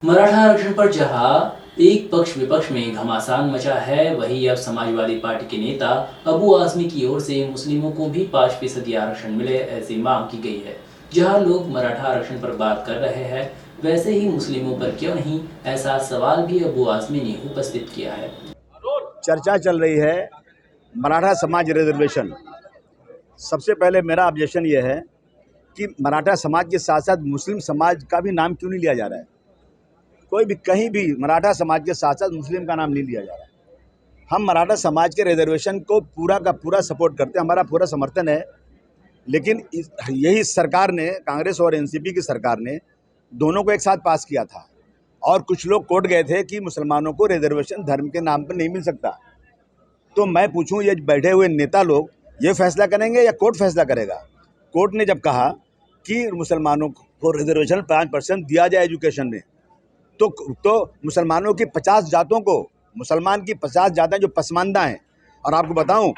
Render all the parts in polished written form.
मराठा आरक्षण पर जहां एक पक्ष विपक्ष में घमासान मचा है, वहीं अब समाजवादी पार्टी के नेता अबू आजमी की ओर से मुस्लिमों को भी 5% आरक्षण मिले, ऐसी मांग की गई है। जहां लोग मराठा आरक्षण पर बात कर रहे हैं, वैसे ही मुस्लिमों पर क्यों नहीं, ऐसा सवाल भी अबू आजमी ने उपस्थित किया है। चर्चा चल रही है मराठा समाज रिजर्वेशन। सबसे पहले मेरा ऑब्जेक्शन ये है कि मराठा समाज के साथ साथ मुस्लिम समाज का भी नाम क्यों नहीं लिया जा रहा है। कोई भी कहीं भी मराठा समाज के साथ साथ मुस्लिम का नाम नहीं लिया जा रहा है। हम मराठा समाज के रिजर्वेशन को पूरा का पूरा सपोर्ट करते हैं, हमारा पूरा समर्थन है। लेकिन यही सरकार ने, कांग्रेस और एनसीपी की सरकार ने दोनों को एक साथ पास किया था और कुछ लोग कोर्ट गए थे कि मुसलमानों को रिजर्वेशन धर्म के नाम पर नहीं मिल सकता। तो मैं पूछूं, ये बैठे हुए नेता लोग ये फैसला करेंगे या कोर्ट फैसला करेगा? कोर्ट ने जब कहा कि मुसलमानों को रिजर्वेशन 5% दिया जाए एजुकेशन में, तो मुसलमानों की 50 जातों को, मुसलमान की 50 जातें जो पसमानदा हैं, और आपको बताऊं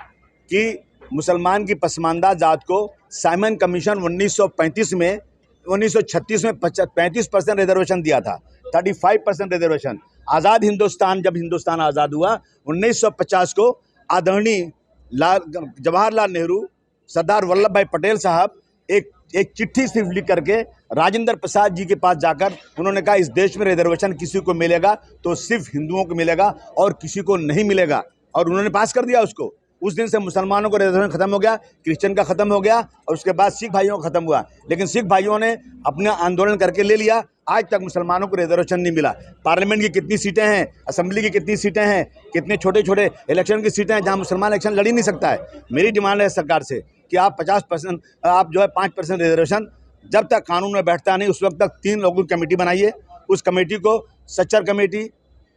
कि मुसलमान की पसमानदा जात को साइमन कमीशन 1936 में 35% रिजर्वेशन दिया था, 35% रिजर्वेशन। आज़ाद हिंदुस्तान, जब हिंदुस्तान आज़ाद हुआ 1950 को, आदरणीय जवाहरलाल नेहरू, सरदार वल्लभ भाई पटेल साहब एक चिट्ठी सिर्फ लिख करके राजेंद्र प्रसाद जी के पास जाकर उन्होंने कहा इस देश में रिजर्वेशन किसी को मिलेगा तो सिर्फ हिंदुओं को मिलेगा और किसी को नहीं मिलेगा, और उन्होंने पास कर दिया उसको। उस दिन से मुसलमानों को रिजर्वेशन खत्म हो गया, क्रिश्चियन का खत्म हो गया, और उसके बाद सिख भाइयों का खत्म हुआ। लेकिन सिख भाइयों ने अपना आंदोलन करके ले लिया, आज तक मुसलमानों को रिजर्वेशन नहीं मिला। पार्लियामेंट की कितनी सीटें हैं, असेंबली की कितनी सीटें हैं, कितने छोटे छोटे इलेक्शन की सीटें हैं जहां मुसलमान इलेक्शन लड़ ही नहीं सकता है। मेरी डिमांड है सरकार से कि आप 50%, आप जो है 5% रिजर्वेशन जब तक कानून में बैठता नहीं उस वक्त तक 3 लोगों की कमेटी बनाइए। उस कमेटी को Sachar committee,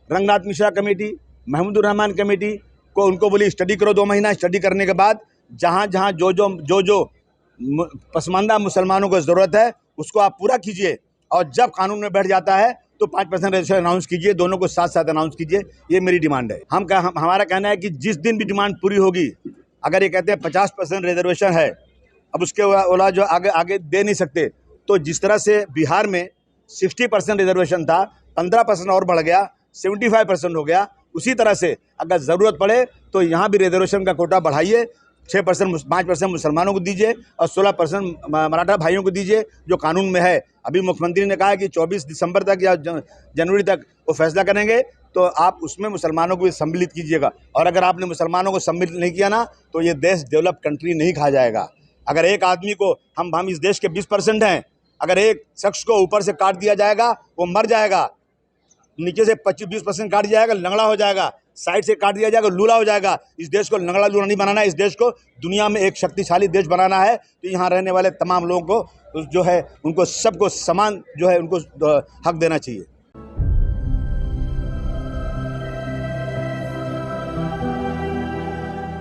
Ranganath Mishra committee, Mahmoodur Rahman committee को उनको बोली स्टडी करो, 2 महीना स्टडी करने के बाद जहाँ जहाँ जो पसमानदा मुसलमानों को ज़रूरत है उसको आप पूरा कीजिए, और जब कानून में बैठ जाता है तो 5% रिजर्वेशन अनाउंस कीजिए, दोनों को साथ साथ अनाउंस कीजिए। ये मेरी डिमांड है। हमारा कहना है कि जिस दिन भी डिमांड पूरी होगी, अगर ये कहते हैं 50% रिजर्वेशन है, अब उसके वाला जो आगे दे नहीं सकते, तो जिस तरह से बिहार में 60% रिजर्वेशन था, 15% और बढ़ गया, 75% हो गया, उसी तरह से अगर ज़रूरत पड़े तो यहाँ भी रिजर्वेशन का कोटा बढ़ाइए। 5% मुसलमानों को दीजिए और 16% मराठा भाइयों को दीजिए, जो कानून में है। अभी मुख्यमंत्री ने कहा है कि 24 दिसंबर तक या जनवरी तक वो फैसला करेंगे, तो आप उसमें मुसलमानों को भी सम्मिलित कीजिएगा। और अगर आपने मुसलमानों को सम्मिलित नहीं किया ना, तो ये देश डेवलप कंट्री नहीं कहा जाएगा। अगर एक आदमी को, हम इस देश के 20% हैं, अगर एक शख्स को ऊपर से काट दिया जाएगा वो मर जाएगा, नीचे से 25-20% काट दिया जाएगा लंगड़ा हो जाएगा, साइड से काट दिया जाएगा लूला हो जाएगा। इस देश को लंगड़ा लूला नहीं बनाना है, इस देश को दुनिया में एक शक्तिशाली देश बनाना है। तो यहाँ रहने वाले तमाम लोगों को जो है उनको सबको समान जो है उनको हक देना चाहिए।